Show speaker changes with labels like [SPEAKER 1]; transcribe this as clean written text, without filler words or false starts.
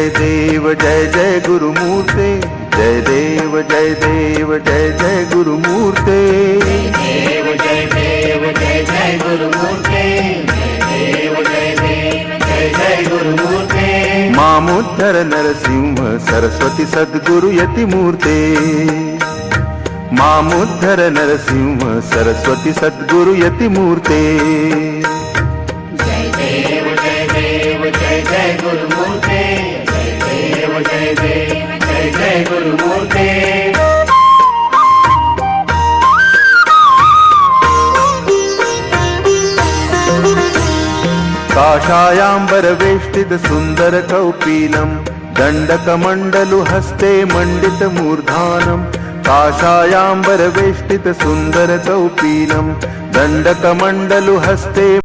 [SPEAKER 1] जय देव जय जय गुरुमूर्ते, जय देव जय देव जय जय गुरुमूर्ते,
[SPEAKER 2] देव जय देव जय जय गुरुमूर्ते, देव जय देव जय जय गुरुमूर्ते।
[SPEAKER 1] मामुद्धर नरसिंह सरस्वती सद्गुरु यतिमूर्ते, मामुद्धर नरसिंह सरस्वती सद्गुरु यतिमूर्ते।
[SPEAKER 2] जय देव जय देव जय जय गुरुमूर्ते, जय देव जय देव जय जय गुरुमूर्ते।
[SPEAKER 1] काषायाम्बरवेष्टित सुन्दर कौपीनम्, दण्डकमण्डलु हस्ते मण्डित मूर्धानम्, काषायाम्बरवेष्टित सुन्दर कौपीनम्, दण्डकमण्डलु हस्ते